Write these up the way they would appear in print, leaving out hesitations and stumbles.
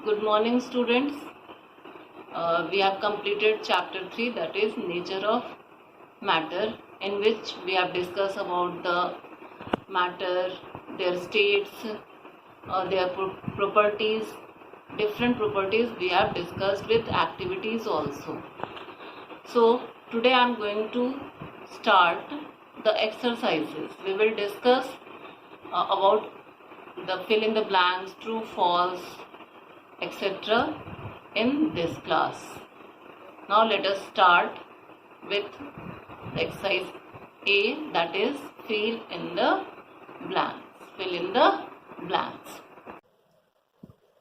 Good morning, students. We have completed chapter 3, that is nature of matter, in which we have discussed about the matter, their states, their properties, different properties we have discussed with activities also. So today I am going to start the exercises. We will discuss about the fill in the blanks, true, false, etc. in this class. Now let us start with exercise A, that is fill in the blanks. Fill in the blanks.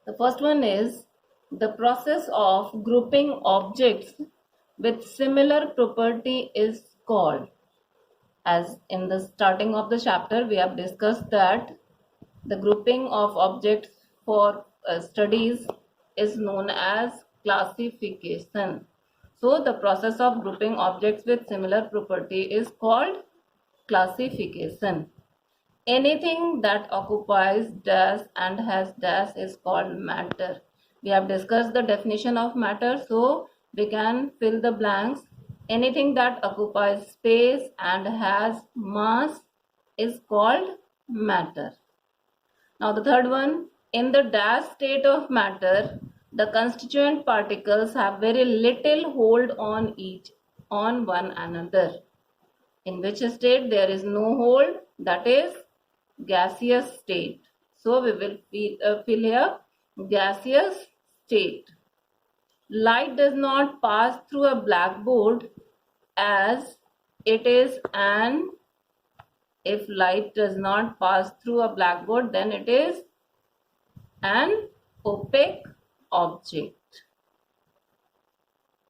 The first one is the process of grouping objects with similar property is called. As in the starting of the chapter, we have discussed that the grouping of objects for studies is known as classification. So the process of grouping objects with similar property is called classification. Anything that occupies dash and has dash is called matter. We have discussed the definition of matter, so we can fill the blanks. Anything that occupies space and has mass is called matter. Now the third one, in the dash state of matter, the constituent particles have very little hold on one another. In which state there is no hold, that is gaseous state. So we will fill here gaseous state. Light does not pass through a blackboard as it is an, if light does not pass through a blackboard, then it is an opaque object.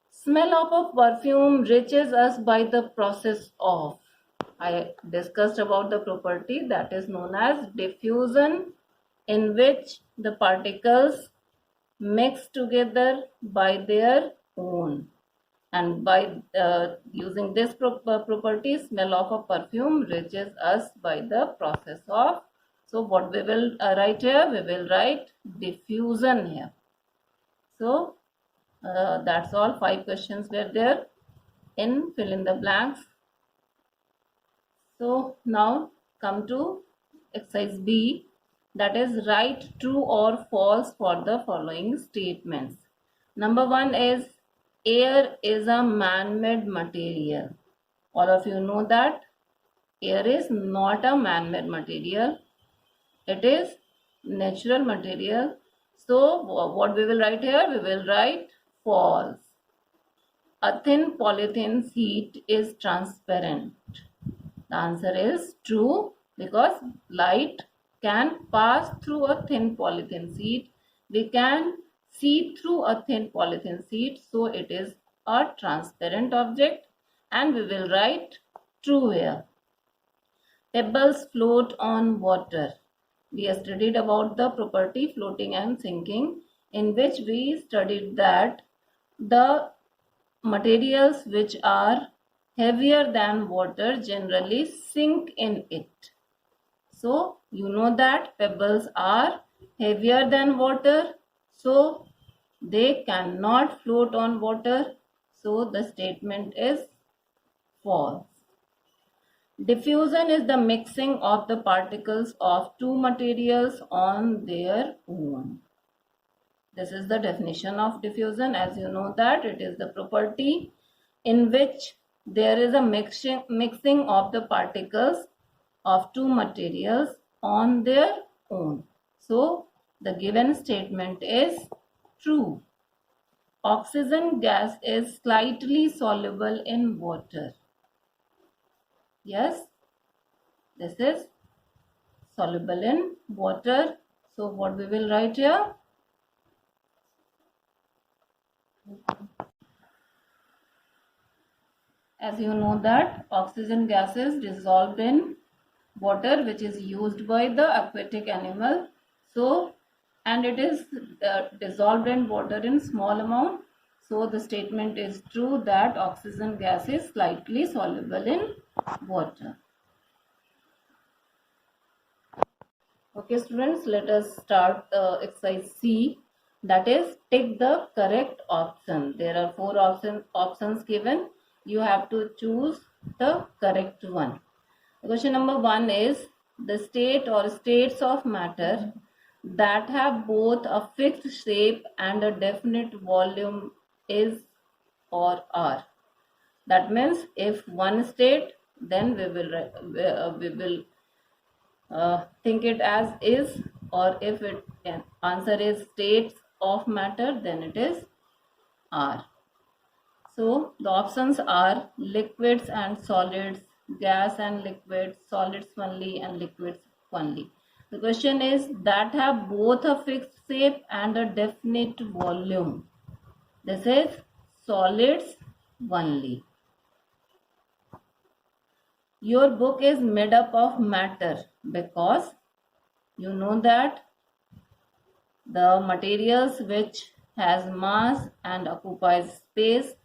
Smell of a perfume reaches us by the process of. I discussed about the property that is known as diffusion, in which the particles mix together by their own. And by using this property, smell of a perfume reaches us by the process of. So what we will write here? We will write diffusion here. So that's all. 5 questions were there in fill in the blanks. So now come to exercise B, that is write true or false for the following statements. Number 1 is air is a man-made material. All of you know that air is not a man-made material. It is natural material. So what we will write here? We will write false. A thin polythene sheet is transparent. The answer is true, because light can pass through a thin polythene sheet. We can see through a thin polythene sheet, so it is a transparent object, and we will write true here. Pebbles float on water. We have studied about the property floating and sinking, in which we studied that the materials which are heavier than water generally sink in it. So you know that pebbles are heavier than water, so they cannot float on water. So the statement is false. Diffusion is the mixing of the particles of two materials on their own. This is the definition of diffusion. As you know that it is the property in which there is a mixing of the particles of two materials on their own. So the given statement is true. Oxygen gas is slightly soluble in water. Yes, this is soluble in water. So what we will write here? As you know that oxygen gas is dissolved in water, which is used by the aquatic animal. So, and it is dissolved in water in small amount. So the statement is true that oxygen gas is slightly soluble in water. Okay students, let us start exercise C. That is, tick the correct option. There are four options given. You have to choose the correct one. Question number 1 is the state or states of matter that have both a fixed shape and a definite volume is or are. That means if one state, then we will think it as is, or if it answer is states of matter, then it is are. So the options are liquids and solids, gas and liquids, solids only and liquids only. The question is that have both a fixed shape and a definite volume. This is solids only. Your book is made up of matter because you know that the materials which has mass and occupies space,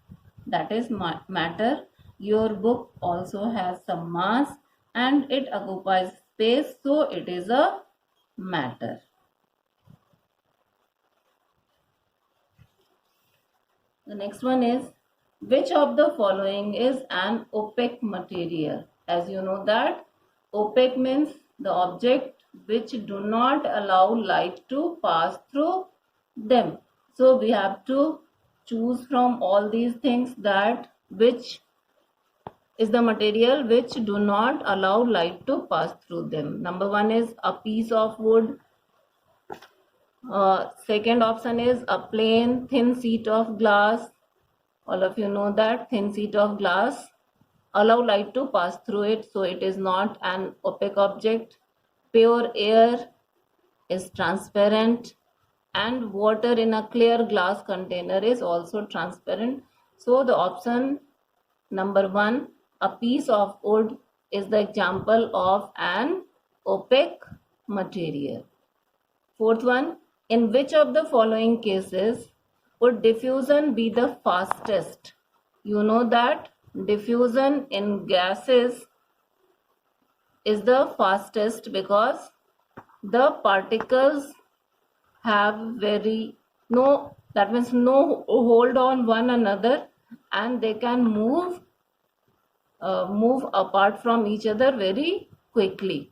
that is matter. Your book also has some mass and it occupies space, so it is a matter. The next one is, which of the following is an opaque material? As you know that opaque means the object which do not allow light to pass through them. So we have to choose from all these things that which is the material which do not allow light to pass through them. Number 1 is a piece of wood. Second option is a plain thin sheet of glass. All of you know that thin sheet of glass allow light to pass through it, so it is not an opaque object. Pure air is transparent, and water in a clear glass container is also transparent. So the option number 1, a piece of wood, is the example of an opaque material. Fourth one, in which of the following cases would diffusion be the fastest? You know that diffusion in gases is the fastest because the particles have no hold on one another, and they can move apart from each other very quickly.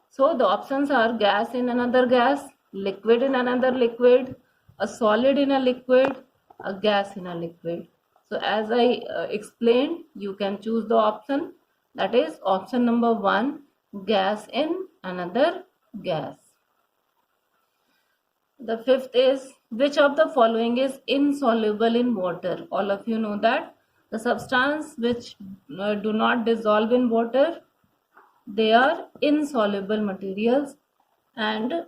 So the options are gas in another gas, liquid in another liquid, a solid in a liquid, a gas in a liquid. So as I explained, you can choose the option, that is option number 1, gas in another gas. The fifth is, which of the following is insoluble in water? All of you know that the substance which do not dissolve in water, they are insoluble materials. And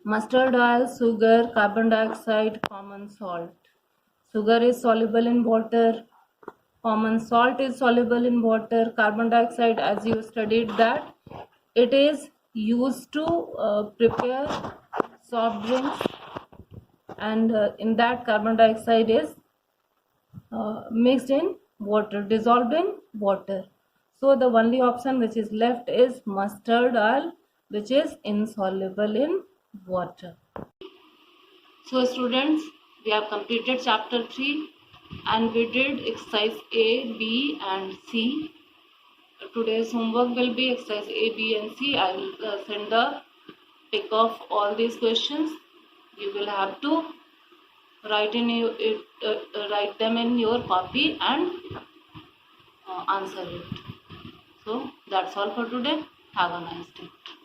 mustard oil, sugar, carbon dioxide, common salt. Sugar is soluble in water, common salt is soluble in water, carbon dioxide, as you studied that, it is used to prepare soft drinks, and in that carbon dioxide is mixed in water, dissolved in water. So the only option which is left is mustard oil, which is insoluble in water. So students, we have completed chapter 3 and we did exercise A, B and C. Today's homework will be exercise A, B and C. I will send the pic of all these questions. You will have to write them in your copy and answer it. So that's all for today. Have a nice day.